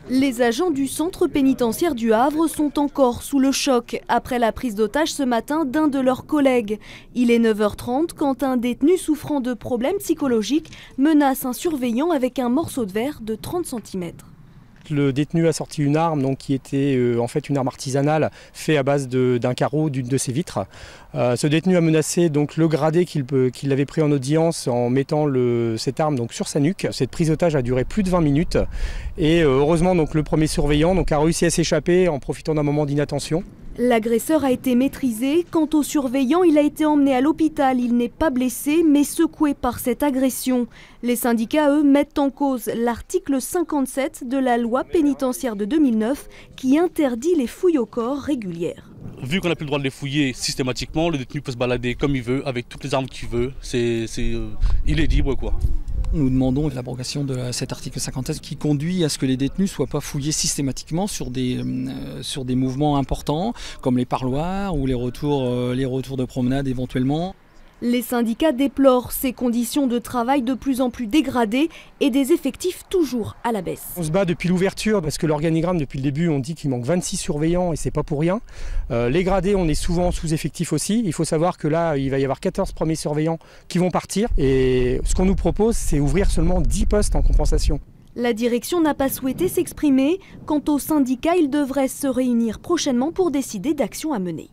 Les agents du centre pénitentiaire du Havre sont encore sous le choc après la prise d'otage ce matin d'un de leurs collègues. Il est 9h30 quand un détenu souffrant de problèmes psychologiques menace un surveillant avec un morceau de verre de 30 cm. Le détenu a sorti une arme qui était en fait une arme artisanale faite à base d'un carreau d'une de ses vitres. Ce détenu a menacé donc le gradé qu'il avait pris en audience en mettant cette arme sur sa nuque. Cette prise d'otage a duré plus de 20 minutes et heureusement le premier surveillant a réussi à s'échapper en profitant d'un moment d'inattention. L'agresseur a été maîtrisé. Quant au surveillant, il a été emmené à l'hôpital. Il n'est pas blessé, mais secoué par cette agression. Les syndicats, eux, mettent en cause l'article 57 de la loi pénitentiaire de 2009 qui interdit les fouilles au corps régulières. Vu qu'on n'a plus le droit de les fouiller systématiquement, le détenu peut se balader comme il veut, avec toutes les armes qu'il veut. Il est libre, quoi. Nous demandons l'abrogation de cet article 57 qui conduit à ce que les détenus ne soient pas fouillés systématiquement sur des mouvements importants comme les parloirs ou les retours de promenade éventuellement. Les syndicats déplorent ces conditions de travail de plus en plus dégradées et des effectifs toujours à la baisse. On se bat depuis l'ouverture parce que l'organigramme depuis le début on dit qu'il manque 26 surveillants et c'est pas pour rien. Les gradés on est souvent sous-effectifs aussi. Il faut savoir que là il va y avoir 14 premiers surveillants qui vont partir et ce qu'on nous propose c'est ouvrir seulement 10 postes en compensation. La direction n'a pas souhaité s'exprimer. Quant aux syndicats, ils devraient se réunir prochainement pour décider d'actions à mener.